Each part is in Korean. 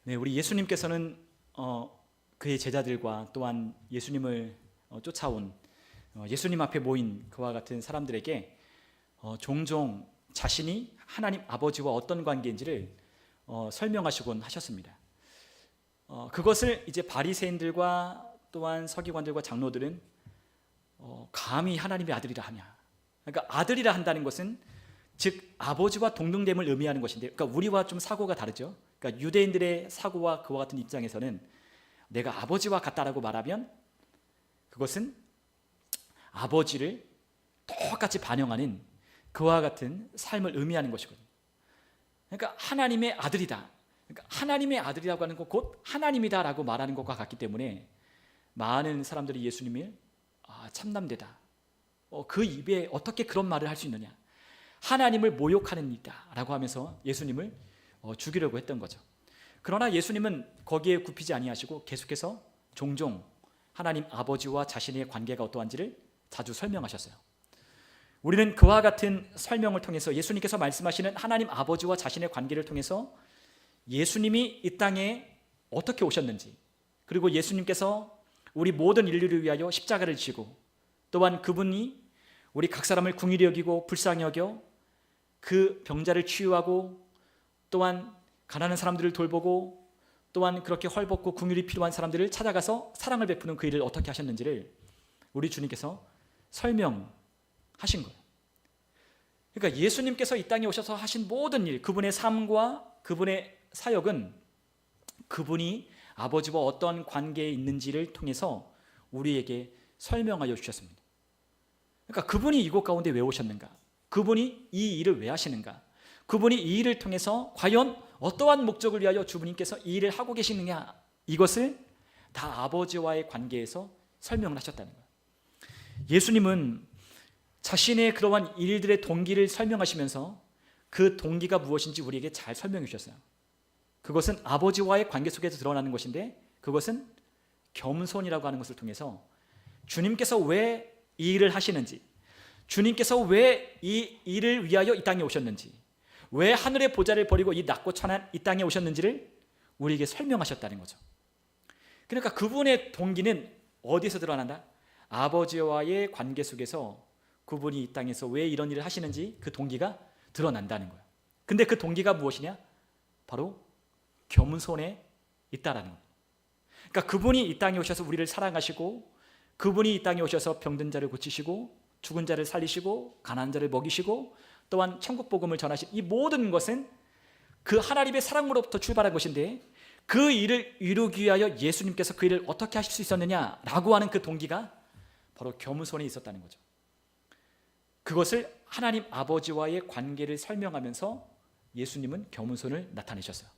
네, 우리 예수님께서는 그의 제자들과 또한 예수님을 쫓아온 예수님 앞에 모인 그와 같은 사람들에게 종종 자신이 하나님 아버지와 어떤 관계인지를 설명하시곤 하셨습니다. 그것을 이제 바리새인들과 또한 서기관들과 장로들은 감히 하나님의 아들이라 하냐. 그러니까 아들이라 한다는 것은 즉 아버지와 동등됨을 의미하는 것인데, 그러니까 우리와 좀 사고가 다르죠. 그러니까 유대인들의 사고와 그와 같은 입장에서는 내가 아버지와 같다라고 말하면 그것은 아버지를 똑같이 반영하는 그와 같은 삶을 의미하는 것이거든요. 그러니까 하나님의 아들이다. 그러니까 하나님의 아들이라고 하는 것 곧 하나님이다라고 말하는 것과 같기 때문에 많은 사람들이 예수님을 참남되다. 그 입에 어떻게 그런 말을 할 수 있느냐. 하나님을 모욕하는 이다라고 하면서 예수님을 죽이려고 했던 거죠. 그러나 예수님은 거기에 굽히지 아니하시고 계속해서 종종 하나님 아버지와 자신의 관계가 어떠한지를 자주 설명하셨어요. 우리는 그와 같은 설명을 통해서 예수님께서 말씀하시는 하나님 아버지와 자신의 관계를 통해서 예수님이 이 땅에 어떻게 오셨는지, 그리고 예수님께서 우리 모든 인류를 위하여 십자가를 지고 또한 그분이 우리 각 사람을 긍휼히 여기고 불쌍히 여겨 그 병자를 치유하고 또한 가난한 사람들을 돌보고 또한 그렇게 헐벗고 긍휼이 필요한 사람들을 찾아가서 사랑을 베푸는 그 일을 어떻게 하셨는지를 우리 주님께서 설명하신 거예요. 그러니까 예수님께서 이 땅에 오셔서 하신 모든 일, 그분의 삶과 그분의 사역은 그분이 아버지와 어떤 관계에 있는지를 통해서 우리에게 설명하여 주셨습니다. 그러니까 그분이 이곳 가운데 왜 오셨는가? 그분이 이 일을 왜 하시는가? 그분이 이 일을 통해서 과연 어떠한 목적을 위하여 주님께서 이 일을 하고 계시느냐? 이것을 다 아버지와의 관계에서 설명을 하셨다는 거예요. 예수님은 자신의 그러한 일들의 동기를 설명하시면서 그 동기가 무엇인지 우리에게 잘 설명해 주셨어요. 그것은 아버지와의 관계 속에서 드러나는 것인데, 그것은 겸손이라고 하는 것을 통해서 주님께서 왜 이 일을 하시는지, 주님께서 왜 이 일을 위하여 이 땅에 오셨는지, 왜 하늘의 보좌를 버리고 이 낮고 천한 이 땅에 오셨는지를 우리에게 설명하셨다는 거죠. 그러니까 그분의 동기는 어디서 드러난다? 아버지와의 관계 속에서 그분이 이 땅에서 왜 이런 일을 하시는지 그 동기가 드러난다는 거예요. 근데 그 동기가 무엇이냐? 바로 겸손에 있다라는 거예요. 그러니까 그분이 이 땅에 오셔서 우리를 사랑하시고, 그분이 이 땅에 오셔서 병든 자를 고치시고 죽은 자를 살리시고 가난한 자를 먹이시고 또한 천국 복음을 전하신 이 모든 것은 그 하나님의 사랑으로부터 출발한 것인데, 그 일을 이루기 위하여 예수님께서 그 일을 어떻게 하실 수 있었느냐라고 하는 그 동기가 바로 겸손에 있었다는 거죠. 그것을 하나님 아버지와의 관계를 설명하면서 예수님은 겸손을 나타내셨어요.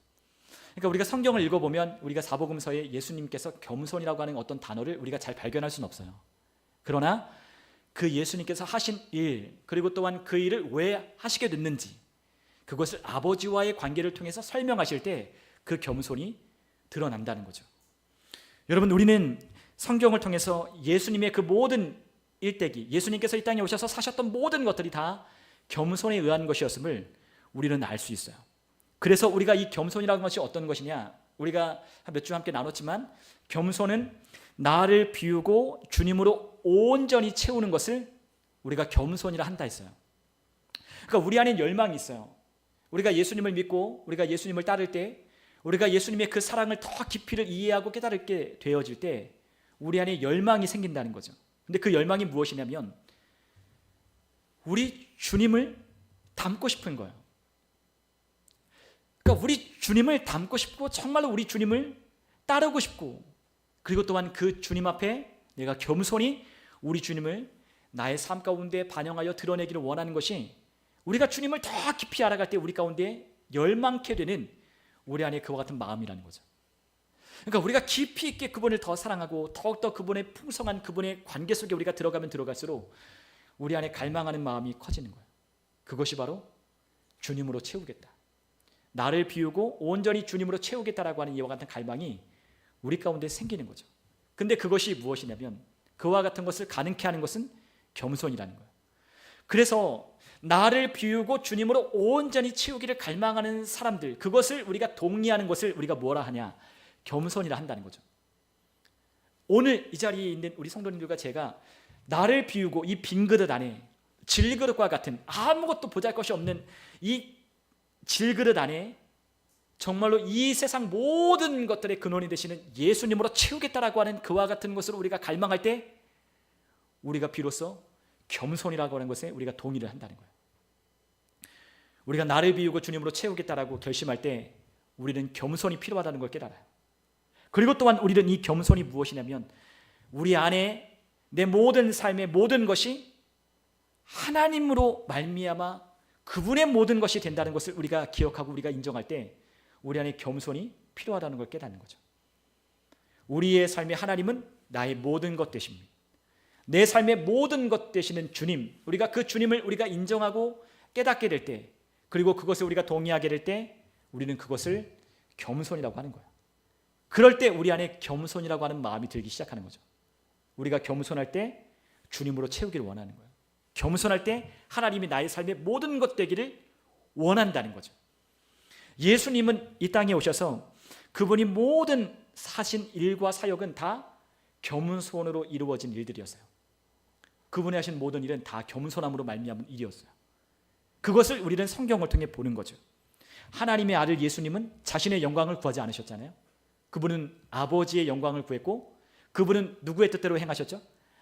그러니까 우리가 성경을 읽어보면 우리가 사복음서에 예수님께서 겸손이라고 하는 어떤 단어를 우리가 잘 발견할 수는 없어요. 그러나 그 예수님께서 하신 일, 그리고 또한 그 일을 왜 하시게 됐는지, 그것을 아버지와의 관계를 통해서 설명하실 때 그 겸손이 드러난다는 거죠. 여러분, 우리는 성경을 통해서 예수님의 그 모든 일대기, 예수님께서 이 땅에 오셔서 사셨던 모든 것들이 다 겸손에 의한 것이었음을 우리는 알 수 있어요. 그래서 우리가 이 겸손이라는 것이 어떤 것이냐, 우리가 몇 주 함께 나눴지만 겸손은 나를 비우고 주님으로 온전히 채우는 것을 우리가 겸손이라 한다 했어요. 그러니까 우리 안에 열망이 있어요. 우리가 예수님을 믿고 우리가 예수님을 따를 때, 우리가 예수님의 그 사랑을 더 깊이를 이해하고 깨달게 되어질 때 우리 안에 열망이 생긴다는 거죠. 근데 그 열망이 무엇이냐면 우리 주님을 닮고 싶은 거예요. 그러니까 우리 주님을 닮고 싶고 정말로 우리 주님을 따르고 싶고, 그리고 또한 그 주님 앞에 내가 겸손히 우리 주님을 나의 삶 가운데 반영하여 드러내기를 원하는 것이, 우리가 주님을 더 깊이 알아갈 때 우리 가운데 열망케 되는 우리 안에 그와 같은 마음이라는 거죠. 그러니까 우리가 깊이 있게 그분을 더 사랑하고 더욱더 그분의 풍성한 그분의 관계 속에 우리가 들어가면 들어갈수록 우리 안에 갈망하는 마음이 커지는 거예요. 그것이 바로 주님으로 채우겠다, 나를 비우고 온전히 주님으로 채우겠다라고 하는 이와 같은 갈망이 우리 가운데 생기는 거죠. 근데 그것이 무엇이냐면, 그와 같은 것을 가능케 하는 것은 겸손이라는 거예요. 그래서 나를 비우고 주님으로 온전히 채우기를 갈망하는 사람들, 그것을 우리가 동의하는 것을 우리가 뭐라 하냐? 겸손이라 한다는 거죠. 오늘 이 자리에 있는 우리 성도님들과 제가 나를 비우고 이 빈 그릇 안에 질그릇과 같은 아무것도 보잘것이 없는 이 질그릇 안에 정말로 이 세상 모든 것들의 근원이 되시는 예수님으로 채우겠다라고 하는 그와 같은 것으로 우리가 갈망할 때 우리가 비로소 겸손이라고 하는 것에 우리가 동의를 한다는 거예요. 우리가 나를 비우고 주님으로 채우겠다라고 결심할 때 우리는 겸손이 필요하다는 걸 깨달아요. 그리고 또한 우리는 이 겸손이 무엇이냐면 우리 안에 내 모든 삶의 모든 것이 하나님으로 말미암아 그분의 모든 것이 된다는 것을 우리가 기억하고 우리가 인정할 때 우리 안에 겸손이 필요하다는 걸 깨닫는 거죠. 우리의 삶의 하나님은 나의 모든 것 되십니다. 내 삶의 모든 것 되시는 주님, 우리가 그 주님을 우리가 인정하고 깨닫게 될 때, 그리고 그것을 우리가 동의하게 될 때 우리는 그것을 겸손이라고 하는 거예요. 그럴 때 우리 안에 겸손이라고 하는 마음이 들기 시작하는 거죠. 우리가 겸손할 때 주님으로 채우기를 원하는 거예요. 겸손할 때 하나님이 나의 삶의 모든 것 되기를 원한다는 거죠. 예수님은 이 땅에 오셔서 그분이 모든 하신 일과 사역은 다 겸손으로 이루어진 일들이었어요. 그분이 하신 모든 일은 다 겸손함으로 말미암은 일이었어요. 그것을 우리는 성경을 통해 보는 거죠. 하나님의 아들 예수님은 자신의 영광을 구하지 않으셨잖아요. 그분은 아버지의 영광을 구했고 그분은 누구의 뜻대로 행하셨죠?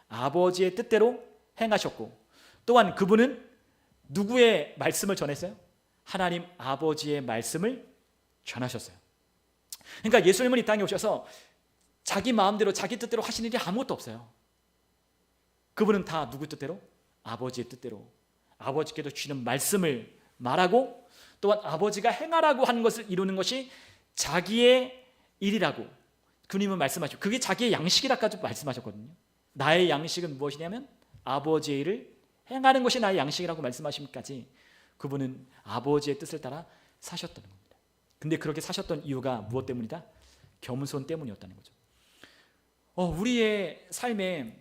아버지의 뜻대로 행하셨고 또한 그분은 누구의 말씀을 전했어요? 하나님 아버지의 말씀을 전하셨어요. 그러니까 예수님은 이 땅에 오셔서 자기 마음대로 자기 뜻대로 하시는 일이 아무것도 없어요. 그분은 다 누구 뜻대로? 아버지의 뜻대로 아버지께서 주시는 말씀을 말하고 또한 아버지가 행하라고 하는 것을 이루는 것이 자기의 일이라고 주님은 말씀하시고 그게 자기의 양식이라까지 말씀하셨거든요. 나의 양식은 무엇이냐면 아버지의 일을 행하는 것이 나의 양식이라고 말씀하심까지 그분은 아버지의 뜻을 따라 사셨다는 겁니다. 근데 그렇게 사셨던 이유가 무엇 때문이다? 겸손 때문이었다는 거죠. 우리의 삶에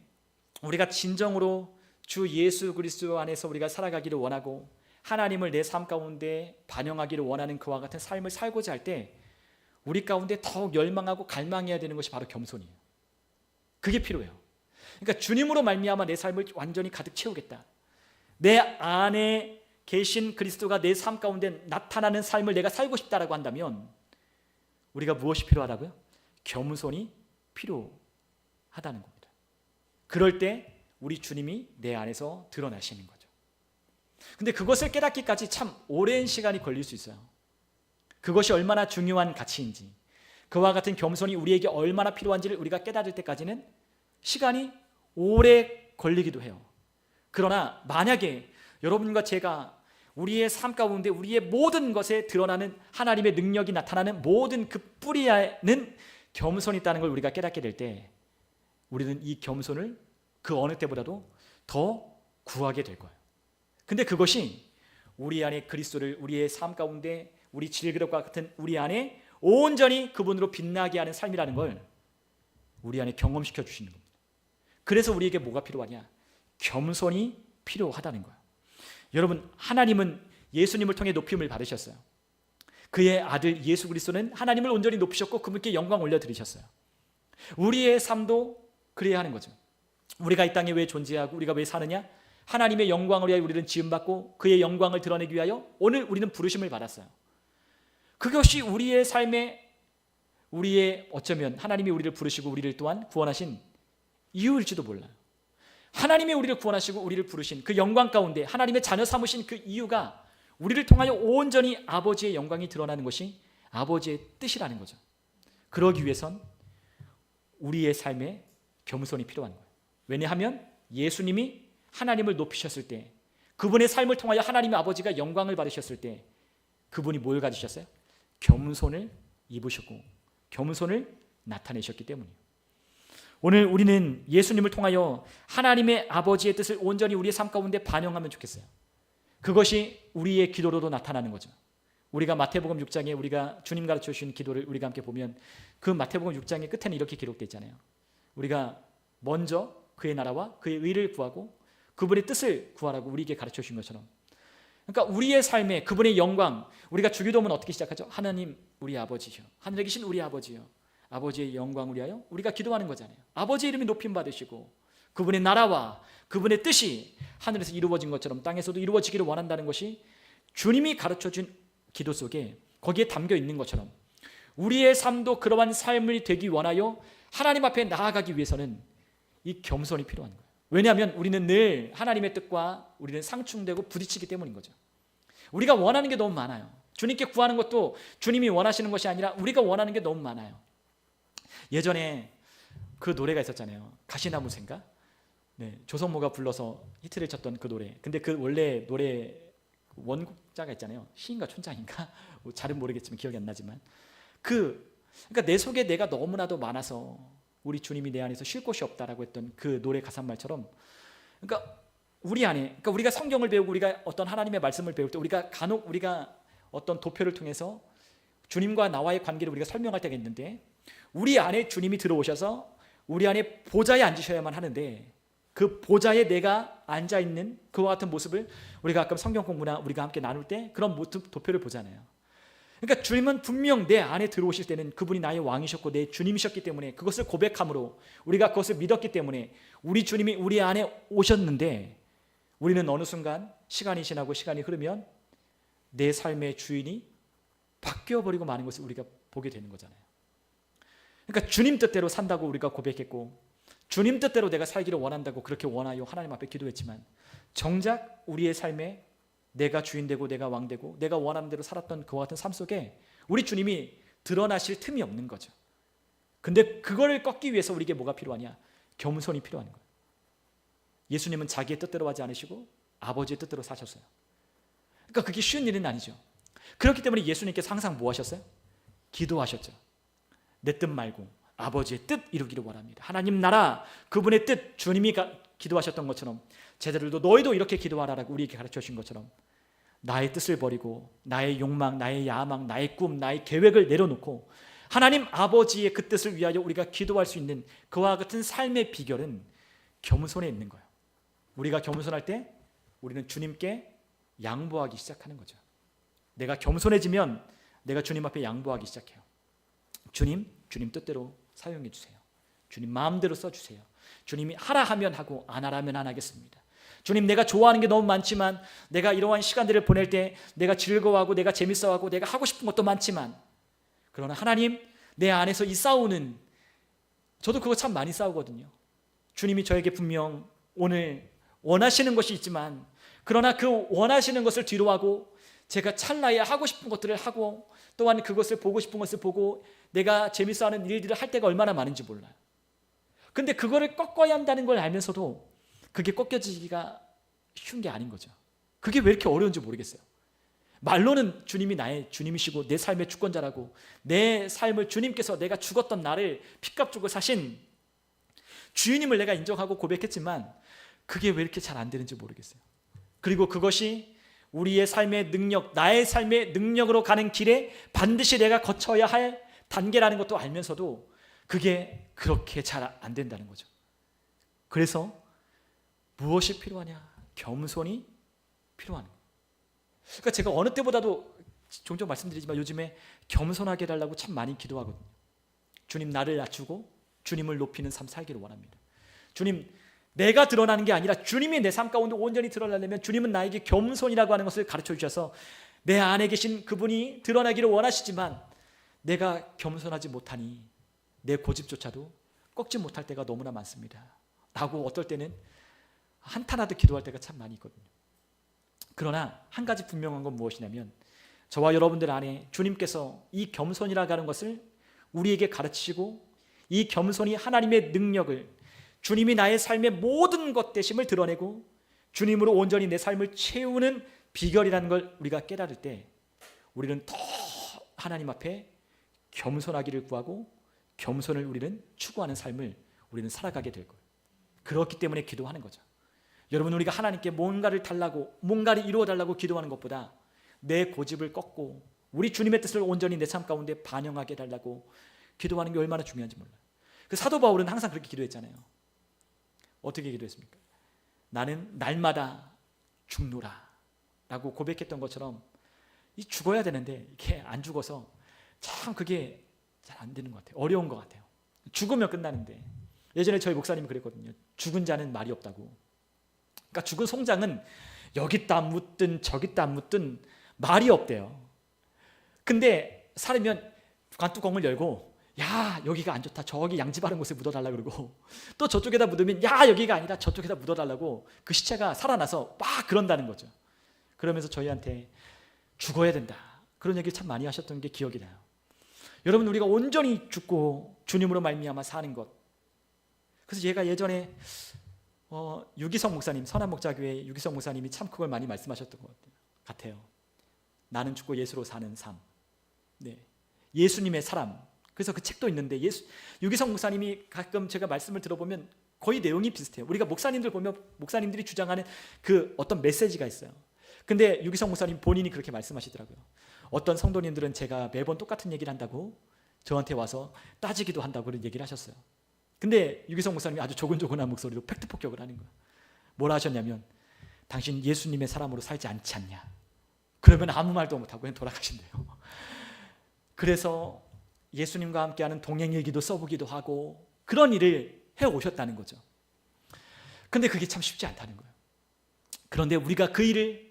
우리가 진정으로 주 예수 그리스도 안에서 우리가 살아가기를 원하고 하나님을 내 삶 가운데 반영하기를 원하는 그와 같은 삶을 살고자 할 때 우리 가운데 더욱 열망하고 갈망해야 되는 것이 바로 겸손이에요. 그게 필요해요. 그러니까 주님으로 말미암아 내 삶을 완전히 가득 채우겠다. 내 안에 계신 그리스도가 내 삶 가운데 나타나는 삶을 내가 살고 싶다라고 한다면 우리가 무엇이 필요하다고요? 겸손이 필요하다는 겁니다. 그럴 때 우리 주님이 내 안에서 드러나시는 거죠. 근데 그것을 깨닫기까지 참 오랜 시간이 걸릴 수 있어요. 그것이 얼마나 중요한 가치인지 그와 같은 겸손이 우리에게 얼마나 필요한지를 우리가 깨닫을 때까지는 시간이 오래 걸리기도 해요. 그러나 만약에 여러분과 제가 우리의 삶 가운데 우리의 모든 것에 드러나는 하나님의 능력이 나타나는 모든 그 뿌리에는 겸손이 있다는 걸 우리가 깨닫게 될 때 우리는 이 겸손을 그 어느 때보다도 더 구하게 될 거예요. 근데 그것이 우리 안에 그리스도를 우리의 삶 가운데 우리 질그릇과 같은 우리 안에 온전히 그분으로 빛나게 하는 삶이라는 걸 우리 안에 경험시켜 주시는 겁니다. 그래서 우리에게 뭐가 필요하냐? 겸손이 필요하다는 거예요. 여러분, 하나님은 예수님을 통해 높임을 받으셨어요. 그의 아들 예수 그리스도는 하나님을 온전히 높이셨고 그분께 영광 올려드리셨어요. 우리의 삶도 그래야 하는 거죠. 우리가 이 땅에 왜 존재하고 우리가 왜 사느냐? 하나님의 영광을 위하여 우리는 지음받고 그의 영광을 드러내기 위하여 오늘 우리는 부르심을 받았어요. 그것이 우리의 삶에 우리의 어쩌면 하나님이 우리를 부르시고 우리를 또한 구원하신 이유일지도 몰라요. 하나님이 우리를 구원하시고 우리를 부르신 그 영광 가운데 하나님의 자녀 삼으신 그 이유가 우리를 통하여 온전히 아버지의 영광이 드러나는 것이 아버지의 뜻이라는 거죠. 그러기 위해선 우리의 삶에 겸손이 필요한 거예요. 왜냐하면 예수님이 하나님을 높이셨을 때 그분의 삶을 통하여 하나님의 아버지가 영광을 받으셨을 때 그분이 뭘 가지셨어요? 겸손을 입으셨고 겸손을 나타내셨기 때문이에요. 오늘 우리는 예수님을 통하여 하나님의 아버지의 뜻을 온전히 우리의 삶 가운데 반영하면 좋겠어요. 그것이 우리의 기도로도 나타나는 거죠. 우리가 마태복음 6장에 우리가 주님 가르쳐 주신 기도를 우리가 함께 보면 그 마태복음 6장의 끝에는 이렇게 기록되어 있잖아요. 우리가 먼저 그의 나라와 그의 의를 구하고 그분의 뜻을 구하라고 우리에게 가르쳐 주신 것처럼 그러니까 우리의 삶에 그분의 영광, 우리가 주기도문 어떻게 시작하죠? 하나님 우리 아버지요, 하늘에 계신 우리 아버지요, 아버지의 영광을 위하여 우리가 기도하는 거잖아요. 아버지의 이름이 높임 받으시고 그분의 나라와 그분의 뜻이 하늘에서 이루어진 것처럼 땅에서도 이루어지기를 원한다는 것이 주님이 가르쳐준 기도 속에 거기에 담겨 있는 것처럼 우리의 삶도 그러한 삶을 되기 원하여 하나님 앞에 나아가기 위해서는 이 겸손이 필요한 거예요. 왜냐하면 우리는 늘 하나님의 뜻과 우리는 상충되고 부딪히기 때문인 거죠. 우리가 원하는 게 너무 많아요. 주님께 구하는 것도 주님이 원하시는 것이 아니라 우리가 원하는 게 너무 많아요. 예전에 그 노래가 있었잖아요. 가시나무새인가? 네, 조성모가 불러서 히트를 쳤던 그 노래. 근데 그 원래 노래 원곡자가 있잖아요. 시인가 촌장인가? 잘은 모르겠지만 기억이 안 나지만 그러니까 내 속에 내가 너무나도 많아서 우리 주님이 내 안에서 쉴 곳이 없다라고 했던 그 노래 가사말처럼, 그러니까 우리 안에, 그러니까 우리가 성경을 배우고 우리가 어떤 하나님의 말씀을 배울 때 우리가 간혹 우리가 어떤 도표를 통해서 주님과 나와의 관계를 우리가 설명할 때가 있는데 우리 안에 주님이 들어오셔서 우리 안에 보좌에 앉으셔야만 하는데 그 보좌에 내가 앉아있는 그와 같은 모습을 우리가 가끔 성경 공부나 우리가 함께 나눌 때 그런 모습 도표를 보잖아요. 그러니까 주님은 분명 내 안에 들어오실 때는 그분이 나의 왕이셨고 내 주님이셨기 때문에 그것을 고백함으로 우리가 그것을 믿었기 때문에 우리 주님이 우리 안에 오셨는데 우리는 어느 순간 시간이 지나고 시간이 흐르면 내 삶의 주인이 바뀌어버리고 마는 것을 우리가 보게 되는 거잖아요. 그러니까 주님 뜻대로 산다고 우리가 고백했고 주님 뜻대로 내가 살기를 원한다고 그렇게 원하여 하나님 앞에 기도했지만 정작 우리의 삶에 내가 주인되고 내가 왕되고 내가 원하는 대로 살았던 그와 같은 삶 속에 우리 주님이 드러나실 틈이 없는 거죠. 근데 그거를 꺾기 위해서 우리에게 뭐가 필요하냐? 겸손이 필요한 거예요. 예수님은 자기의 뜻대로 하지 않으시고 아버지의 뜻대로 사셨어요. 그러니까 그게 쉬운 일은 아니죠. 그렇기 때문에 예수님께서 항상 뭐 하셨어요? 기도하셨죠. 내 뜻 말고 아버지의 뜻 이루기를 원합니다. 하나님 나라, 그분의 뜻, 주님이 기도하셨던 것처럼 제자들도 너희도 이렇게 기도하라라고 우리에게 가르쳐 주신 것처럼 나의 뜻을 버리고 나의 욕망, 나의 야망, 나의 꿈, 나의 계획을 내려놓고 하나님 아버지의 그 뜻을 위하여 우리가 기도할 수 있는 그와 같은 삶의 비결은 겸손에 있는 거예요. 우리가 겸손할 때 우리는 주님께 양보하기 시작하는 거죠. 내가 겸손해지면 내가 주님 앞에 양보하기 시작해요. 주님 뜻대로 사용해 주세요. 주님 마음대로 써주세요. 주님이 하라 하면 하고 안 하라면 안 하겠습니다. 주님, 내가 좋아하는 게 너무 많지만 내가 이러한 시간들을 보낼 때 내가 즐거워하고 내가 재밌어하고 내가 하고 싶은 것도 많지만 그러나 하나님, 내 안에서 이 싸우는, 저도 그거 참 많이 싸우거든요. 주님이 저에게 분명 오늘 원하시는 것이 있지만 그러나 그 원하시는 것을 뒤로하고 제가 찰나에 하고 싶은 것들을 하고 또한 그것을 보고 싶은 것을 보고 내가 재밌어하는 일들을 할 때가 얼마나 많은지 몰라요. 근데 그거를 꺾어야 한다는 걸 알면서도 그게 꺾여지기가 쉬운 게 아닌 거죠. 그게 왜 이렇게 어려운지 모르겠어요. 말로는 주님이 나의 주님이시고 내 삶의 주권자라고, 내 삶을 주님께서 내가 죽었던 나를 핏값 주고 사신 주인임을 내가 인정하고 고백했지만 그게 왜 이렇게 잘 안 되는지 모르겠어요. 그리고 그것이 우리의 삶의 능력, 나의 삶의 능력으로 가는 길에 반드시 내가 거쳐야 할 단계라는 것도 알면서도 그게 그렇게 잘 안 된다는 거죠. 그래서 무엇이 필요하냐? 겸손이 필요한 거예요. 그러니까 제가 어느 때보다도 종종 말씀드리지만 요즘에 겸손하게 해달라고 참 많이 기도하거든요. 주님, 나를 낮추고 주님을 높이는 삶 살기를 원합니다. 주님, 내가 드러나는 게 아니라 주님이 내 삶 가운데 온전히 드러나려면 주님은 나에게 겸손이라고 하는 것을 가르쳐 주셔서 내 안에 계신 그분이 드러나기를 원하시지만 내가 겸손하지 못하니 내 고집조차도 꺾지 못할 때가 너무나 많습니다 라고 어떨 때는 한탄하듯 기도할 때가 참 많이 있거든요. 그러나 한 가지 분명한 건 무엇이냐면 저와 여러분들 안에 주님께서 이 겸손이라고 하는 것을 우리에게 가르치시고 이 겸손이 하나님의 능력을, 주님이 나의 삶의 모든 것 되심을 드러내고 주님으로 온전히 내 삶을 채우는 비결이라는 걸 우리가 깨달을 때 우리는 더 하나님 앞에 겸손하기를 구하고 겸손을 우리는 추구하는 삶을 우리는 살아가게 될 거예요. 그렇기 때문에 기도하는 거죠. 여러분, 우리가 하나님께 뭔가를 달라고, 뭔가를 이루어 달라고 기도하는 것보다 내 고집을 꺾고 우리 주님의 뜻을 온전히 내 삶 가운데 반영하게 해달라고 기도하는 게 얼마나 중요한지 몰라요. 그 사도 바울은 항상 그렇게 기도했잖아요. 어떻게 기도했습니까? 나는 날마다 죽노라. 라고 고백했던 것처럼 이 죽어야 되는데 이게 안 죽어서 참 그게 잘 안 되는 것 같아요. 어려운 것 같아요. 죽으면 끝나는데 예전에 저희 목사님이 그랬거든요. 죽은 자는 말이 없다고. 그러니까 죽은 송장은 여기다 묻든 저기다 묻든 말이 없대요. 근데 살으면 관뚜껑을 열고 야 여기가 안 좋다 저기 양지 바른 곳에 묻어달라 그러고 또 저쪽에다 묻으면 야 여기가 아니라 저쪽에다 묻어달라고 그 시체가 살아나서 막 그런다는 거죠. 그러면서 저희한테 죽어야 된다 그런 얘기를 참 많이 하셨던 게 기억이 나요. 여러분 우리가 온전히 죽고 주님으로 말미암아 사는 것. 그래서 제가 예전에 유기성 목사님 선한목자교회 유기성 목사님이 참 그걸 많이 말씀하셨던 것 같아요. 나는 죽고 예수로 사는 삶. 네. 예수님의 사람. 그래서 그 책도 있는데 유기성 목사님이 가끔 제가 말씀을 들어보면 거의 내용이 비슷해요. 우리가 목사님들 보면 목사님들이 주장하는 그 어떤 메시지가 있어요. 근데 유기성 목사님 본인이 그렇게 말씀하시더라고요. 어떤 성도님들은 제가 매번 똑같은 얘기를 한다고 저한테 와서 따지기도 한다고 그런 얘기를 하셨어요. 근데 유기성 목사님이 아주 조근조근한 목소리로 팩트 폭격을 하는 거예요. 뭐라 하셨냐면 당신 예수님의 사람으로 살지 않지 않냐. 그러면 아무 말도 못하고 그냥 돌아가신대요. 그래서 예수님과 함께하는 동행일기도 써보기도 하고 그런 일을 해오셨다는 거죠. 근데 그게 참 쉽지 않다는 거예요. 그런데 우리가 그 일을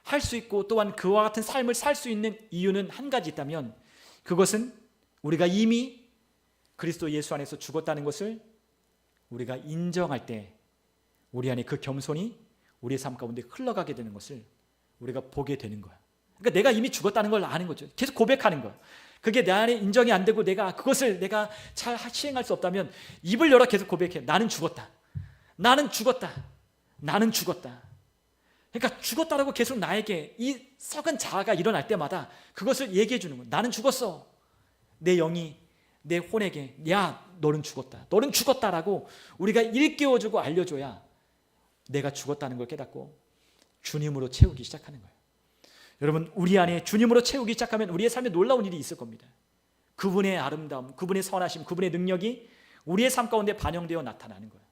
할 수 있고 또한 그와 같은 삶을 살 수 있는 이유는 한 가지 있다면 그것은 우리가 이미 그리스도 예수 안에서 죽었다는 것을 우리가 인정할 때 우리 안에 그 겸손이 우리의 삶 가운데 흘러가게 되는 것을 우리가 보게 되는 거야. 그러니까 내가 이미 죽었다는 걸 아는 거죠. 계속 고백하는 거야. 그게 내 안에 인정이 안 되고 그것을 내가 잘 시행할 수 없다면 입을 열어 계속 고백해. 나는 죽었다. 나는 죽었다. 나는 죽었다. 그러니까 죽었다라고 계속 나에게 이 썩은 자아가 일어날 때마다 그것을 얘기해 주는 거야. 나는 죽었어. 내 영이 내 혼에게 야 너는 죽었다. 너는 죽었다라고 우리가 일깨워주고 알려줘야 내가 죽었다는 걸 깨닫고 주님으로 채우기 시작하는 거예요. 여러분 우리 안에 주님으로 채우기 시작하면 우리의 삶에 놀라운 일이 있을 겁니다. 그분의 아름다움, 그분의 선하심, 그분의 능력이 우리의 삶 가운데 반영되어 나타나는 거예요.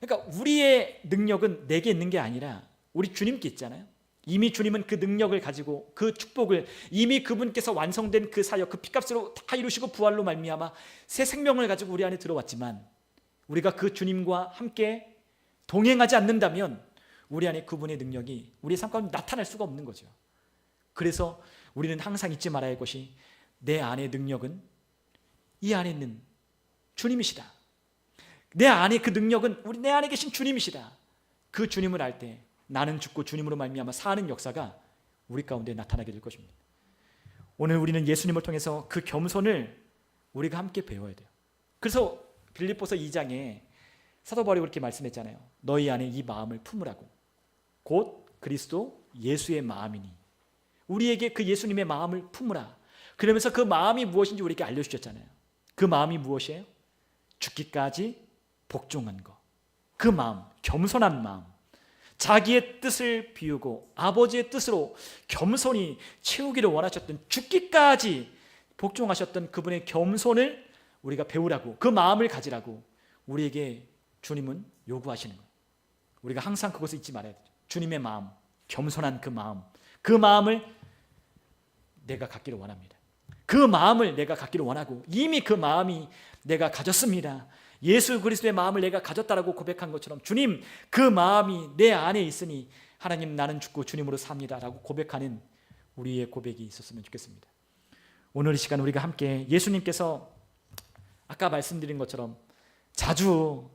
그러니까 우리의 능력은 내게 있는 게 아니라 우리 주님께 있잖아요. 이미 주님은 그 능력을 가지고 그 축복을 이미 그분께서 완성된 그 사역, 그 피값으로 다 이루시고 부활로 말미암아 새 생명을 가지고 우리 안에 들어왔지만 우리가 그 주님과 함께 동행하지 않는다면 우리 안에 그분의 능력이 우리의 삶 가운데 나타날 수가 없는 거죠. 그래서 우리는 항상 잊지 말아야 할 것이 내 안의 능력은 이 안에 있는 주님이시다. 내 안에 그 능력은 내 안에 계신 주님이시다. 그 주님을 알 때 나는 죽고 주님으로 말미암아 사는 역사가 우리 가운데 나타나게 될 것입니다. 오늘 우리는 예수님을 통해서 그 겸손을 우리가 함께 배워야 돼요. 그래서 빌립보서 2장에 사도 바울이 그렇게 말씀했잖아요. 너희 안에 이 마음을 품으라고. 곧 그리스도 예수의 마음이니. 우리에게 그 예수님의 마음을 품으라. 그러면서 그 마음이 무엇인지 우리에게 알려주셨잖아요. 그 마음이 무엇이에요? 죽기까지 복종한 것. 그 마음, 겸손한 마음. 자기의 뜻을 비우고 아버지의 뜻으로 겸손히 채우기를 원하셨던 죽기까지 복종하셨던 그분의 겸손을 우리가 배우라고 그 마음을 가지라고 우리에게 주님은 요구하시는 거예요. 우리가 항상 그것을 잊지 말아야 돼요. 주님의 마음, 겸손한 그 마음을 내가 갖기를 원합니다. 그 마음을 내가 갖기를 원하고 이미 그 마음이 내가 가졌습니다. 예수 그리스도의 마음을 내가 가졌다라고 고백한 것처럼 주님 그 마음이 내 안에 있으니 하나님 나는 죽고 주님으로 삽니다 라고 고백하는 우리의 고백이 있었으면 좋겠습니다. 오늘 이 시간 우리가 함께 예수님께서 아까 말씀드린 것처럼 자주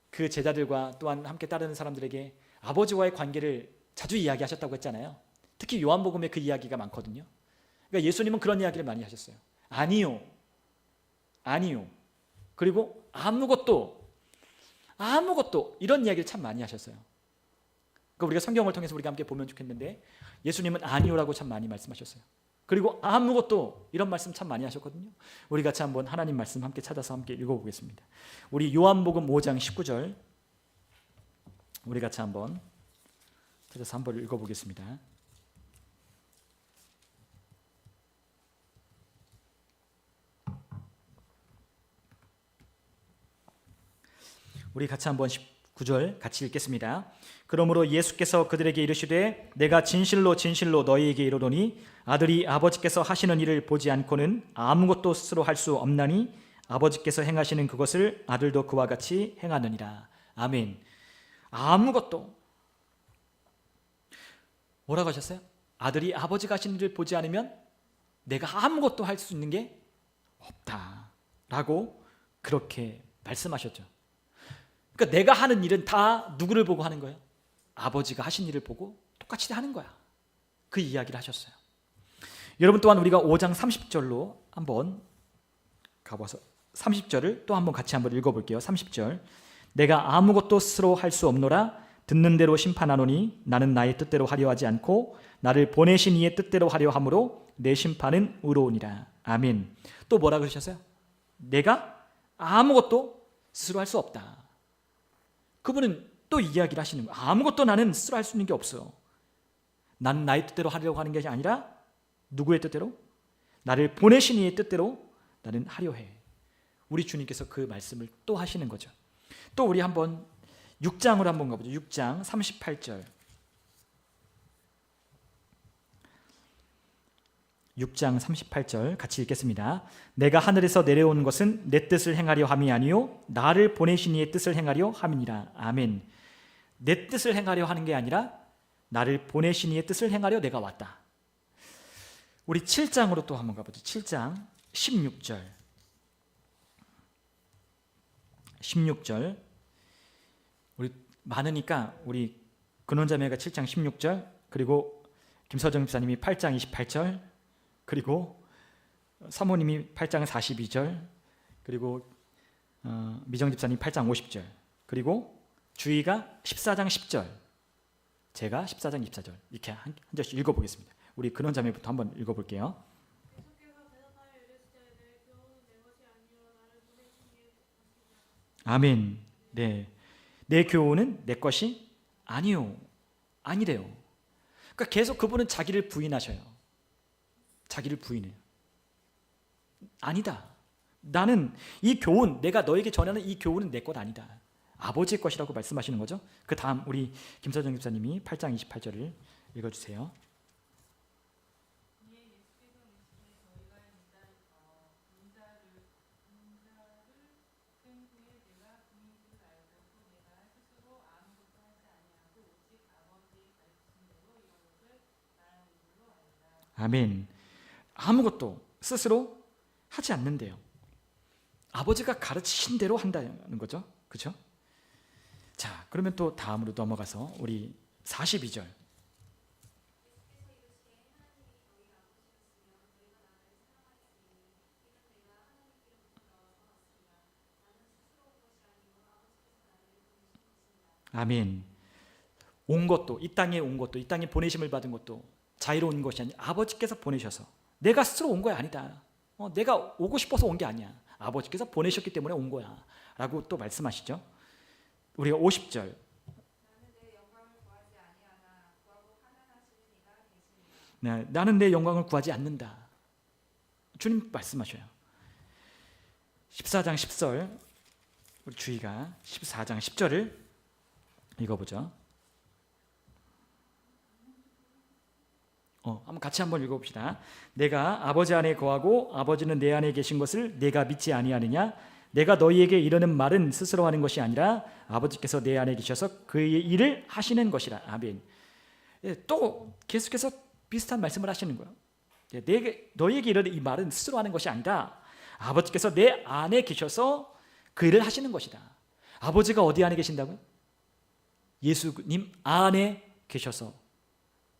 그 제자들과 또한 함께 따르는 사람들에게 아버지와의 관계를 자주 이야기하셨다고 했잖아요. 특히 요한복음에 그 이야기가 많거든요. 그러니까 예수님은 그런 이야기를 많이 하셨어요. 아니요. 그리고 아무것도 이런 이야기를 참 많이 하셨어요. 그러니까 우리가 성경을 통해서 우리가 함께 보면 좋겠는데 예수님은 아니요라고 참 많이 말씀하셨어요. 그리고 아무것도 이런 말씀 참 많이 하셨거든요. 우리 같이 한번 하나님 말씀 함께 찾아서 함께 읽어보겠습니다. 우리 요한복음 5장 19절 우리 같이 한번 찾아서 한번 읽어보겠습니다. 우리 같이 한번 9절 같이 읽겠습니다. 그러므로 예수께서 그들에게 이르시되 내가 진실로 진실로 너희에게 이르노니 아들이 아버지께서 하시는 일을 보지 않고는 아무것도 스스로 할 수 없나니 아버지께서 행하시는 그것을 아들도 그와 같이 행하느니라. 아멘. 아무것도. 뭐라고 하셨어요? 아들이 아버지가 하시는 일을 보지 않으면 내가 아무것도 할 수 있는 게 없다 라고 그렇게 말씀하셨죠. 그러니까 내가 하는 일은 다 누구를 보고 하는 거예요? 아버지가 하신 일을 보고 똑같이 하는 거야. 그 이야기를 하셨어요. 여러분 또한 우리가 5장 30절로 한번 가봐서 30절을 또 한번 같이 한번 읽어볼게요. 30절. 내가 아무것도 스스로 할 수 없노라. 듣는 대로 심판하노니 나는 나의 뜻대로 하려 하지 않고 나를 보내신 이의 뜻대로 하려 함으로 내 심판은 의로우니라. 아멘. 또 뭐라 그러셨어요? 내가 아무것도 스스로 할 수 없다. 그분은 또 이야기를 하시는 거예요. 아무것도 나는 스스로 할 수 있는 게 없어. 나는 나의 뜻대로 하려고 하는 것이 아니라 누구의 뜻대로? 나를 보내신 이의 뜻대로 나는 하려 해. 우리 주님께서 그 말씀을 또 하시는 거죠. 또 우리 한번 6장으로 한번 가보죠. 6장 38절. 6장 38절 같이 읽겠습니다. 내가 하늘에서 내려온 것은 내 뜻을 행하려 함이 아니요 나를 보내신 이의 뜻을 행하려 함이니라. 아멘. 내 뜻을 행하려 하는 게 아니라 나를 보내신 이의 뜻을 행하려 내가 왔다. 우리 7장으로 또 한번 가보죠. 7장 16절. 16절. 우리 많으니까 우리 근원자매가 7장 16절, 그리고 김서정 집사님이 8장 28절, 그리고 사모님이 8장 42절, 그리고 미정 집사님 8장 50절, 그리고 주희가 14장 10절, 제가 14장 24절 이렇게 한 절씩 읽어보겠습니다. 우리 근원자매부터 한번 읽어볼게요. 아멘. 네, 내 교훈은 내 것이 아니요, 아니래요. 그러니까 계속 그분은 자기를 부인하셔요. 자기를 부인해요. 아니다. 나는 이 교훈, 내가 너에게 전하는 이 교훈은 내 것 아니다. 아버지의 것이라고 말씀하시는 거죠. 그 다음 우리 김서정 집사님이 8장 28절을 읽어주세요. 아멘. 아무것도 스스로 하지 않는데요. 아버지가 가르치신 대로 한다는 거죠. 그렇죠? 자, 그러면 또 다음으로 넘어가서 우리 42절. 아멘. 온 것도, 이 땅에 온 것도, 이 땅에 보내심을 받은 것도 자유로운 것이 아니라 아버지께서 보내셔서, 내가 스스로 온 거야 아니다. 내가 오고 싶어서 온 게 아니야. 아버지께서 보내셨기 때문에 온 거야 라고 또 말씀하시죠. 우리가 50절. 네, 나는 내 영광을 구하지 않는다. 주님 말씀하셔요. 14장 10절. 우리 주희가 14장 10절을 읽어보죠. 한번 같이 한번 읽어봅시다. 내가 아버지 안에 거하고 아버지는 내 안에 계신 것을 내가 믿지 아니하느냐? 내가 너희에게 이르는 말은 스스로 하는 것이 아니라 아버지께서 내 안에 계셔서 그의 일을 하시는 것이라. 아멘. 또 계속해서 비슷한 말씀을 하시는 거예요. 너희에게 이르는 이 말은 스스로 하는 것이 아니라 아버지께서 내 안에 계셔서 그 일을 하시는 것이다. 아버지가 어디 안에 계신다고요? 예수님 안에 계셔서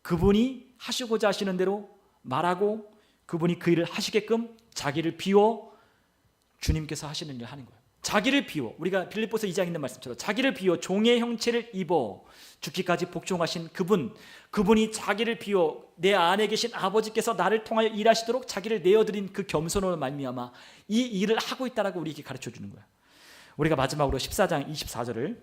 그분이 하시고자 하시는 대로 말하고 그분이 그 일을 하시게끔 자기를 비워 주님께서 하시는 일을 하는 거예요. 자기를 비워, 우리가 빌립보서 2장에 있는 말씀처럼 자기를 비워 종의 형체를 입어 죽기까지 복종하신 그분이 자기를 비워 내 안에 계신 아버지께서 나를 통하여 일하시도록 자기를 내어드린 그 겸손으로 말미암아 이 일을 하고 있다라고 우리에게 가르쳐 주는 거예요. 우리가 마지막으로 14장 24절을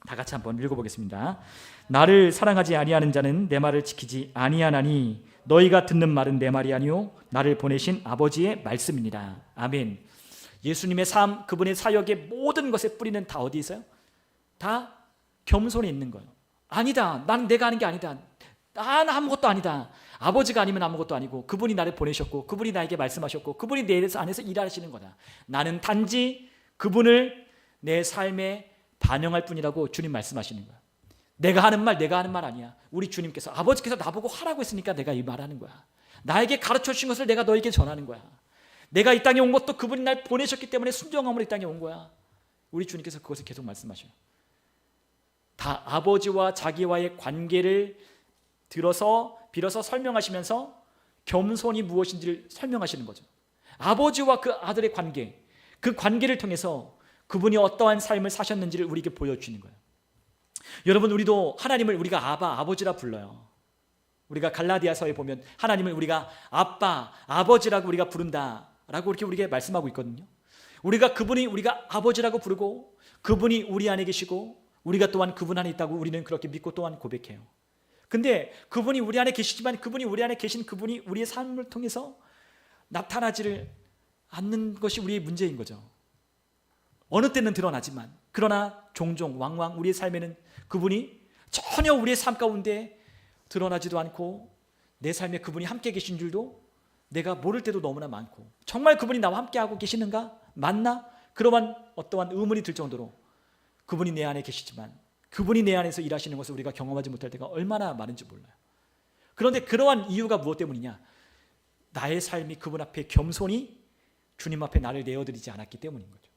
다 같이 한번 읽어보겠습니다. 나를 사랑하지 아니하는 자는 내 말을 지키지 아니하나니 너희가 듣는 말은 내 말이 아니요 나를 보내신 아버지의 말씀이니라. 아멘. 예수님의 삶, 그분의 사역의 모든 것의 뿌리는 다 어디 있어요? 다 겸손에 있는 거예요. 아니다. 난 내가 하는 게 아니다. 난 아무것도 아니다. 아버지가 아니면 아무것도 아니고 그분이 나를 보내셨고 그분이 나에게 말씀하셨고 그분이 내 안에서 일하시는 거다. 나는 단지 그분을 내 삶에 반영할 뿐이라고 주님 말씀하시는 거야. 내가 하는 말 아니야. 우리 주님께서, 아버지께서 나보고 하라고 했으니까 내가 이 말하는 거야. 나에게 가르쳐 주신 것을 내가 너에게 전하는 거야. 내가 이 땅에 온 것도 그분이 날 보내셨기 때문에 순종함으로 이 땅에 온 거야. 우리 주님께서 그것을 계속 말씀하셔요. 다 아버지와 자기와의 관계를 빌어서 설명하시면서 겸손이 무엇인지를 설명하시는 거죠. 아버지와 그 아들의 관계, 그 관계를 통해서 그분이 어떠한 삶을 사셨는지를 우리에게 보여주시는 거예요. 여러분, 우리도 하나님을 우리가 아버지라 불러요. 우리가 갈라디아서에 보면 하나님을 우리가 아빠, 아버지라고 우리가 부른다라고 이렇게 우리에게 말씀하고 있거든요. 우리가 아버지라고 부르고 그분이 우리 안에 계시고 우리가 또한 그분 안에 있다고 우리는 그렇게 믿고 또한 고백해요. 근데 그분이 우리 안에 계시지만 그분이 우리 안에 계신 그분이 우리의 삶을 통해서 나타나지를 않는 것이 우리의 문제인 거죠. 어느 때는 드러나지만 그러나 종종 왕왕 우리의 삶에는 그분이 전혀 우리의 삶 가운데 드러나지도 않고 내 삶에 그분이 함께 계신 줄도 내가 모를 때도 너무나 많고, 정말 그분이 나와 함께하고 계시는가? 맞나? 그러한 어떠한 의문이 들 정도로 그분이 내 안에 계시지만 그분이 내 안에서 일하시는 것을 우리가 경험하지 못할 때가 얼마나 많은지 몰라요. 그런데 그러한 이유가 무엇 때문이냐? 나의 삶이 그분 앞에 겸손히 주님 앞에 나를 내어드리지 않았기 때문인 거죠.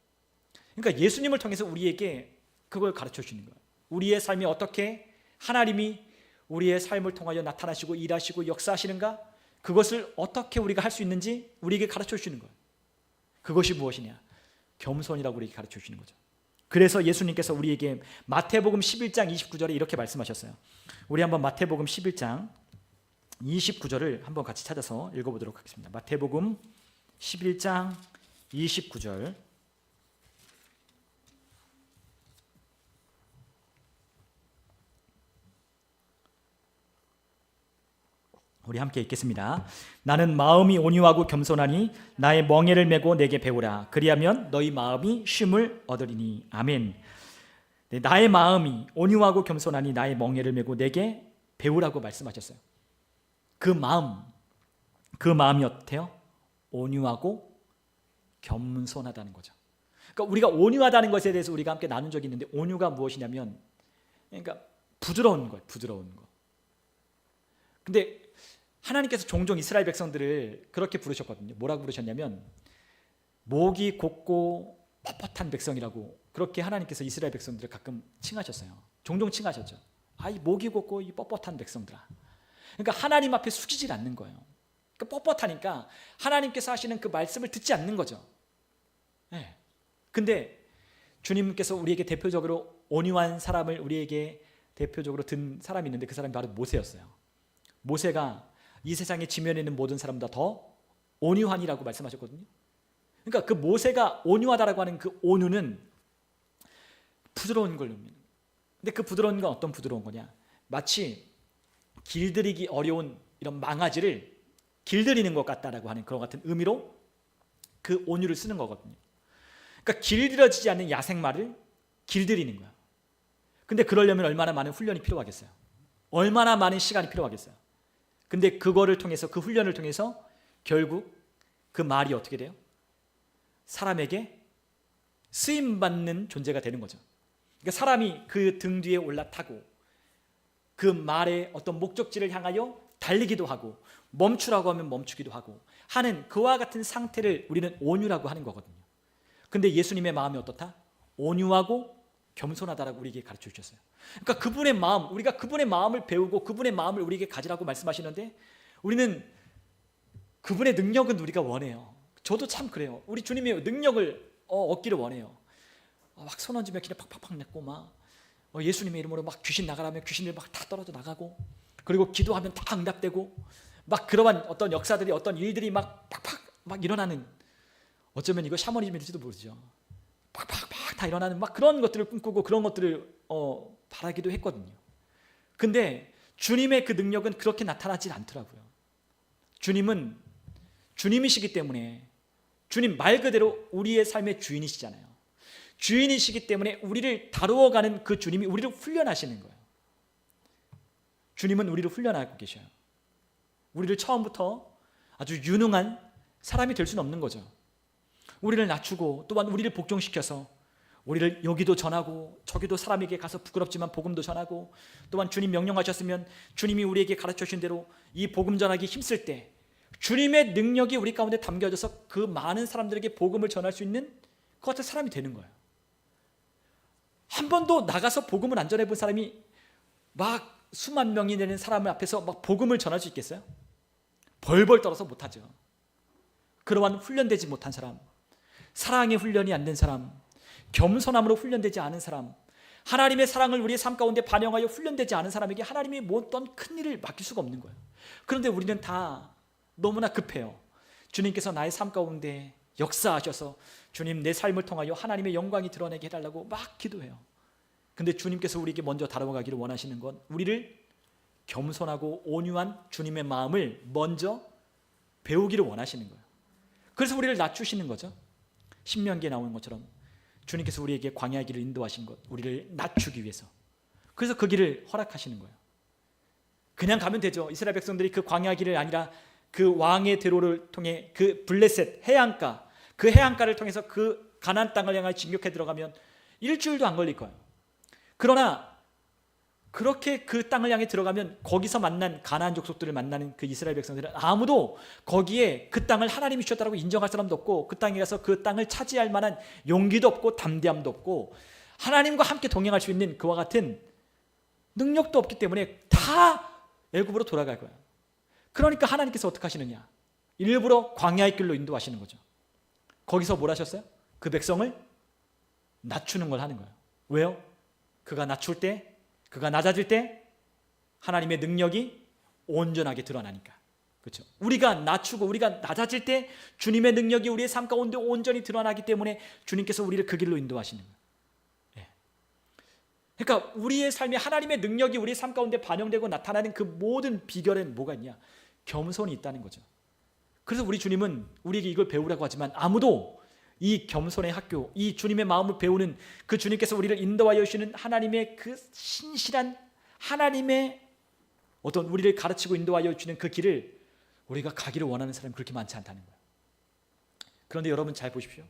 그러니까 예수님을 통해서 우리에게 그걸 가르쳐 주시는 거예요. 우리의 삶이 어떻게 하나님이 우리의 삶을 통하여 나타나시고 일하시고 역사하시는가? 그것을 어떻게 우리가 할 수 있는지 우리에게 가르쳐 주시는 거예요. 그것이 무엇이냐? 겸손이라고 우리에게 가르쳐 주시는 거죠. 그래서 예수님께서 우리에게 마태복음 11장 29절에 이렇게 말씀하셨어요. 우리 한번 마태복음 11장 29절을 한번 같이 찾아서 읽어보도록 하겠습니다. 마태복음 11장 29절. 우리 함께 읽겠습니다. 나는 마음이 온유하고 겸손하니 나의 멍에를 메고 내게 배우라. 그리하면 너희 마음이 쉼을 얻으리니. 아멘. 네, 나의 마음이 온유하고 겸손하니 나의 멍에를 메고 내게 배우라고 말씀하셨어요. 그 마음이 어때요? 온유하고 겸손하다는 거죠. 그러니까 우리가 온유하다는 것에 대해서 우리가 함께 나눈 적이 있는데, 온유가 무엇이냐면 그러니까 부드러운 거예요. 부드러운 거. 근데 하나님께서 종종 이스라엘 백성들을 그렇게 부르셨거든요. 뭐라고 부르셨냐면 목이 곱고 뻣뻣한 백성이라고 그렇게 하나님께서 이스라엘 백성들을 가끔 칭하셨어요. 종종 칭하셨죠. 이 목이 곱고 이 뻣뻣한 백성들아. 그러니까 하나님 앞에 숙이질 않는 거예요. 그러니까 뻣뻣하니까 하나님께서 하시는 그 말씀을 듣지 않는 거죠. 네. 근데 주님께서 우리에게 대표적으로 온유한 사람을 우리에게 대표적으로 든 사람이 있는데 그 사람이 바로 모세였어요. 모세가 이 세상에 지면에 있는 모든 사람보다 더 온유하니라고 말씀하셨거든요. 그러니까 그 모세가 온유하다라고 하는 그 온유는 부드러운 걸 의미해요. 근데 그 부드러운 건 어떤 부드러운 거냐? 마치 길들이기 어려운 이런 망아지를 길들이는 것 같다라고 하는 그런 같은 의미로 그 온유를 쓰는 거거든요. 그러니까 길들여지지 않는 야생마를 길들이는 거야. 근데 그러려면 얼마나 많은 훈련이 필요하겠어요? 얼마나 많은 시간이 필요하겠어요? 근데 그거를 통해서, 그 훈련을 통해서 결국 그 말이 어떻게 돼요? 사람에게 쓰임받는 존재가 되는 거죠. 그러니까 사람이 그 등 뒤에 올라타고 그 말의 어떤 목적지를 향하여 달리기도 하고 멈추라고 하면 멈추기도 하고 하는 그와 같은 상태를 우리는 온유라고 하는 거거든요. 근데 예수님의 마음이 어떻다? 온유하고 겸손하다라고 우리에게 가르쳐 주셨어요. 그러니까 그분의 마음, 우리가 그분의 마음을 배우고 그분의 마음을 우리에게 가지라고 말씀하시는데 우리는 그분의 능력은 우리가 원해요. 저도 참 그래요. 우리 주님의 능력을 얻기를 원해요. 막 손 얹으면 그냥 팍팍팍 냈고 막 예수님의 이름으로 막 귀신 나가라면 귀신들 막 다 떨어져 나가고, 그리고 기도하면 다 응답되고 막 그러한 어떤 역사들이, 어떤 일들이 막 팍팍 막 일어나는, 어쩌면 이거 샤머니즘일지도 모르죠. 팍팍팍 다 일어나는 막 그런 것들을 꿈꾸고 그런 것들을 바라기도 했거든요. 근데 주님의 그 능력은 그렇게 나타나지 않더라고요. 주님은 주님이시기 때문에, 주님 말 그대로 우리의 삶의 주인이시잖아요. 주인이시기 때문에 우리를 다루어가는 그 주님이 우리를 훈련하시는 거예요. 주님은 우리를 훈련하고 계셔요. 우리를 처음부터 아주 유능한 사람이 될 수는 없는 거죠. 우리를 낮추고 또한 우리를 복종시켜서 우리를 여기도 전하고 저기도 사람에게 가서 부끄럽지만 복음도 전하고, 또한 주님 명령하셨으면 주님이 우리에게 가르쳐 주신 대로 이 복음 전하기 힘쓸 때 주님의 능력이 우리 가운데 담겨져서 그 많은 사람들에게 복음을 전할 수 있는 그 같은 사람이 되는 거예요. 한 번도 나가서 복음을 안 전해본 사람이 막 수만 명이 되는 사람 앞에서 막 복음을 전할 수 있겠어요? 벌벌 떨어서 못하죠. 그러한 훈련되지 못한 사람, 사랑의 훈련이 안 된 사람, 겸손함으로 훈련되지 않은 사람, 하나님의 사랑을 우리의 삶 가운데 반영하여 훈련되지 않은 사람에게 하나님이 어떤 큰 일을 맡길 수가 없는 거예요. 그런데 우리는 다 너무나 급해요. 주님께서 나의 삶 가운데 역사하셔서 주님 내 삶을 통하여 하나님의 영광이 드러내게 해달라고 막 기도해요. 근데 주님께서 우리에게 먼저 다뤄가기를 원하시는 건 우리를 겸손하고 온유한 주님의 마음을 먼저 배우기를 원하시는 거예요. 그래서 우리를 낮추시는 거죠. 신명기에 나오는 것처럼 주님께서 우리에게 광야의 길을 인도하신 것, 우리를 낮추기 위해서. 그래서 그 길을 허락하시는 거예요. 그냥 가면 되죠. 이스라엘 백성들이 그 광야 길을 아니라 그 왕의 대로를 통해 그 블레셋 해안가, 그 해안가를 통해서 그 가나안 땅을 향해 진격해 들어가면 일주일도 안 걸릴 거예요. 그러나 그렇게 그 땅을 향해 들어가면 거기서 만난 가나안 족속들을 만나는 그 이스라엘 백성들은 아무도 거기에 그 땅을 하나님이 주셨다고 인정할 사람도 없고, 그 땅에 가서 그 땅을 차지할 만한 용기도 없고 담대함도 없고 하나님과 함께 동행할 수 있는 그와 같은 능력도 없기 때문에 다 애굽으로 돌아갈 거예요. 그러니까 하나님께서 어떻게 하시느냐, 일부러 광야의 길로 인도하시는 거죠. 거기서 뭘 하셨어요? 그 백성을 낮추는 걸 하는 거예요. 왜요? 그가 낮출 때, 그가 낮아질 때 하나님의 능력이 온전하게 드러나니까. 그렇죠? 우리가 낮추고 우리가 낮아질 때 주님의 능력이 우리의 삶 가운데 온전히 드러나기 때문에 주님께서 우리를 그 길로 인도하시는 거예요. 예. 그러니까 우리의 삶에 하나님의 능력이 우리의 삶 가운데 반영되고 나타나는 그 모든 비결엔 뭐가 있냐? 겸손이 있다는 거죠. 그래서 우리 주님은 우리에게 이걸 배우라고 하지만 아무도 이 겸손의 학교, 이 주님의 마음을 배우는 그 주님께서 우리를 인도하여 주시는 하나님의 그 신실한 하나님의 어떤 우리를 가르치고 인도하여 주시는 그 길을 우리가 가기를 원하는 사람이 그렇게 많지 않다는 거예요. 그런데 여러분 잘 보십시오.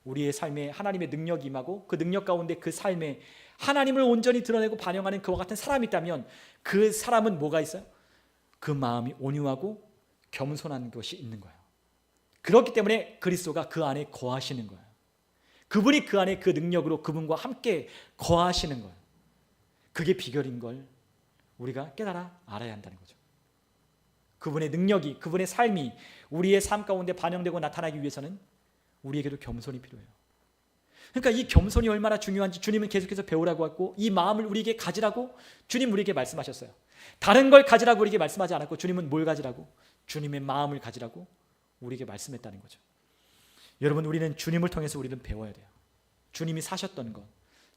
우리의 삶에 하나님의 능력이 임하고 그 능력 가운데 그 삶에 하나님을 온전히 드러내고 반영하는 그와 같은 사람이 있다면 그 사람은 뭐가 있어요? 그 마음이 온유하고 겸손한 것이 있는 거예요. 그렇기 때문에 그리스도가 그 안에 거하시는 거예요. 그분이 그 안에 그 능력으로 그분과 함께 거하시는 거예요. 그게 비결인 걸 우리가 깨달아 알아야 한다는 거죠. 그분의 능력이, 그분의 삶이 우리의 삶 가운데 반영되고 나타나기 위해서는 우리에게도 겸손이 필요해요. 그러니까 이 겸손이 얼마나 중요한지 주님은 계속해서 배우라고 하고 이 마음을 우리에게 가지라고 주님 우리에게 말씀하셨어요. 다른 걸 가지라고 우리에게 말씀하지 않았고 주님은 뭘 가지라고? 주님의 마음을 가지라고 우리에게 말씀했다는 거죠. 여러분, 우리는 주님을 통해서 우리는 배워야 돼요. 주님이 사셨던 것,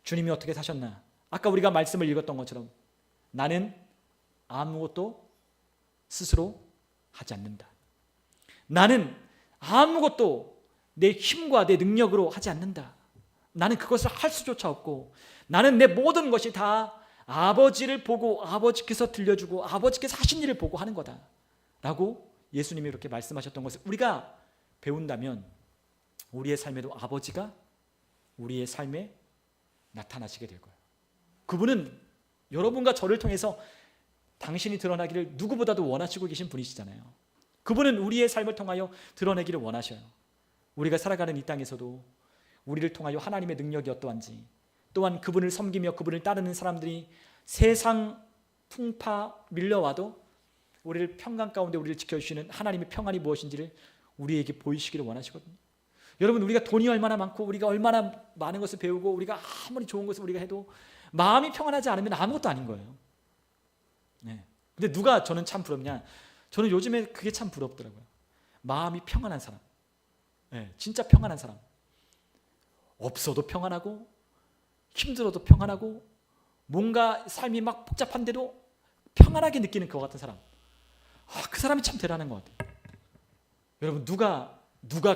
주님이 어떻게 사셨나. 아까 우리가 말씀을 읽었던 것처럼 나는 아무것도 스스로 하지 않는다. 나는 아무것도 내 힘과 내 능력으로 하지 않는다. 나는 그것을 할 수조차 없고 나는 내 모든 것이 다 아버지를 보고 아버지께서 들려주고 아버지께서 하신 일을 보고 하는 거다 라고 예수님이 이렇게 말씀하셨던 것을 우리가 배운다면 우리의 삶에도 아버지가 우리의 삶에 나타나시게 될 거예요. 그분은 여러분과 저를 통해서 당신이 드러나기를 누구보다도 원하시고 계신 분이시잖아요. 그분은 우리의 삶을 통하여 드러내기를 원하셔요. 우리가 살아가는 이 땅에서도 우리를 통하여 하나님의 능력이 어떠한지, 또한 그분을 섬기며 그분을 따르는 사람들이 세상 풍파 밀려와도 우리를 평강 가운데 우리를 지켜주시는 하나님의 평안이 무엇인지를 우리에게 보이시기를 원하시거든요. 여러분, 우리가 돈이 얼마나 많고 우리가 얼마나 많은 것을 배우고 우리가 아무리 좋은 것을 우리가 해도 마음이 평안하지 않으면 아무것도 아닌 거예요. 네. 근데 누가 저는 참 부럽냐? 저는 요즘에 그게 참 부럽더라고요. 마음이 평안한 사람. 네, 진짜 평안한 사람. 없어도 평안하고 힘들어도 평안하고 뭔가 삶이 막 복잡한데도 평안하게 느끼는 그와 같은 사람. 그 사람이 참 대단한 것 같아요. 여러분, 누가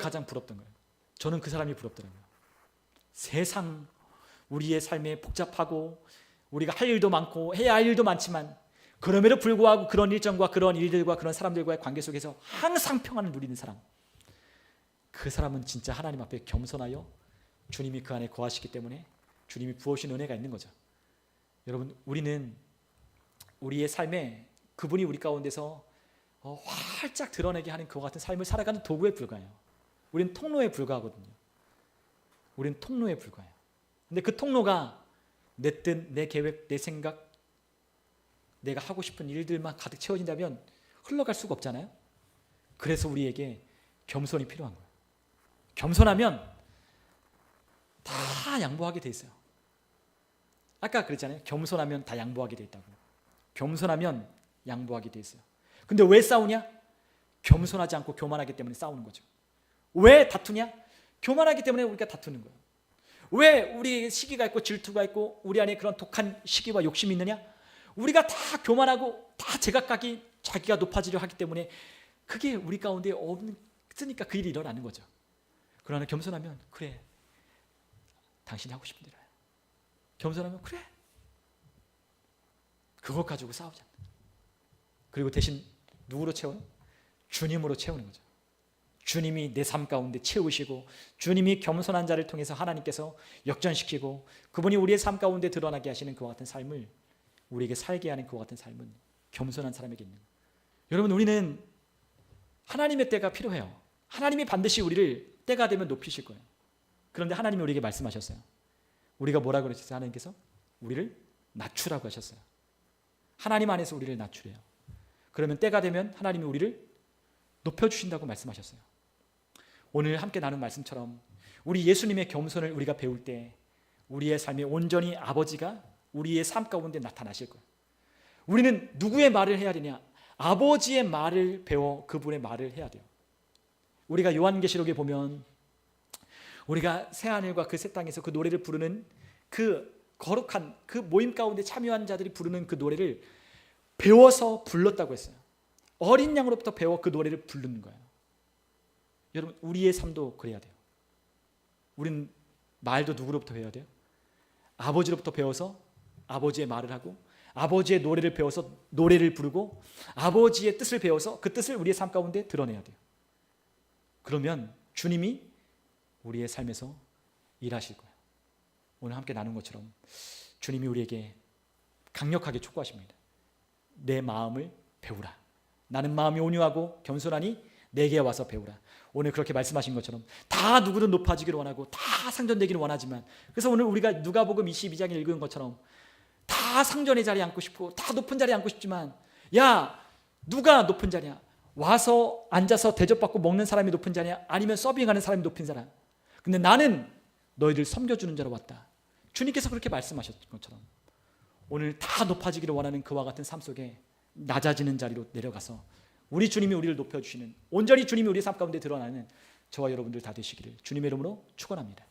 가장 부럽던 거예요? 저는 그 사람이 부럽더라고요. 세상 우리의 삶에 복잡하고 우리가 할 일도 많고 해야 할 일도 많지만 그럼에도 불구하고 그런 일정과 그런 일들과 그런 사람들과의 관계 속에서 항상 평안을 누리는 사람, 그 사람은 진짜 하나님 앞에 겸손하여 주님이 그 안에 거하시기 때문에 주님이 부어주신 은혜가 있는 거죠. 여러분, 우리는 우리의 삶에 그분이 우리 가운데서 활짝 드러내게 하는 그와 같은 삶을 살아가는 도구에 불과해요. 우리는 통로에 불과하거든요. 우리는 통로에 불과해요. 근데 그 통로가 내 뜻, 내 계획, 내 생각, 내가 하고 싶은 일들만 가득 채워진다면 흘러갈 수가 없잖아요. 그래서 우리에게 겸손이 필요한 거예요. 겸손하면 다 양보하게 돼 있어요. 아까 그랬잖아요. 겸손하면 다 양보하게 돼 있다고. 겸손하면 양보하게 돼 있어요. 근데 왜 싸우냐? 겸손하지 않고 교만하기 때문에 싸우는 거죠. 왜 다투냐? 교만하기 때문에 우리가 다투는 거예요. 왜 우리 시기가 있고 질투가 있고 우리 안에 그런 독한 시기와 욕심이 있느냐? 우리가 다 교만하고 다 제각각이 자기가 높아지려 하기 때문에 그게 우리 가운데 없으니까 그 일이 일어나는 거죠. 그러나 겸손하면 그래, 당신이 하고 싶은 대로 해. 겸손하면 그래, 그것 가지고 싸우지 않는다. 그리고 대신 누구로 채워요? 주님으로 채우는 거죠. 주님이 내 삶 가운데 채우시고 주님이 겸손한 자를 통해서 하나님께서 역전시키고 그분이 우리의 삶 가운데 드러나게 하시는 그와 같은 삶을 우리에게 살게 하는 그와 같은 삶은 겸손한 사람에게 있는 거예요. 여러분, 우리는 하나님의 때가 필요해요. 하나님이 반드시 우리를 때가 되면 높이실 거예요. 그런데 하나님이 우리에게 말씀하셨어요. 우리가 뭐라고 그러셨어요? 하나님께서 우리를 낮추라고 하셨어요. 하나님 안에서 우리를 낮추래요. 그러면 때가 되면 하나님이 우리를 높여주신다고 말씀하셨어요. 오늘 함께 나눈 말씀처럼 우리 예수님의 겸손을 우리가 배울 때 우리의 삶에 온전히 아버지가 우리의 삶 가운데 나타나실 거예요. 우리는 누구의 말을 해야 되냐? 아버지의 말을 배워 그분의 말을 해야 돼요. 우리가 요한계시록에 보면 우리가 새하늘과 그 새 땅에서 그 노래를 부르는 그 거룩한 그 모임 가운데 참여한 자들이 부르는 그 노래를 배워서 불렀다고 했어요. 어린 양으로부터 배워 그 노래를 부르는 거예요. 여러분, 우리의 삶도 그래야 돼요. 우리는 말도 누구로부터 배워야 돼요? 아버지로부터 배워서 아버지의 말을 하고 아버지의 노래를 배워서 노래를 부르고 아버지의 뜻을 배워서 그 뜻을 우리의 삶 가운데 드러내야 돼요. 그러면 주님이 우리의 삶에서 일하실 거예요. 오늘 함께 나눈 것처럼 주님이 우리에게 강력하게 촉구하십니다. 내 마음을 배우라. 나는 마음이 온유하고 겸손하니 내게 와서 배우라. 오늘 그렇게 말씀하신 것처럼 다 누구든 높아지기를 원하고 다 상전되기를 원하지만, 그래서 오늘 우리가 누가복음 22장에 읽은 것처럼 다 상전의 자리에 앉고 싶고 다 높은 자리에 앉고 싶지만, 야, 누가 높은 자냐? 와서 앉아서 대접받고 먹는 사람이 높은 자냐? 아니면 서빙하는 사람이 높은 자냐? 근데 나는 너희들 섬겨주는 자로 왔다. 주님께서 그렇게 말씀하셨던 것처럼 오늘 다 높아지기를 원하는 그와 같은 삶 속에 낮아지는 자리로 내려가서 우리 주님이 우리를 높여주시는, 온전히 주님이 우리 삶 가운데 드러나는 저와 여러분들 다 되시기를 주님의 이름으로 축원합니다.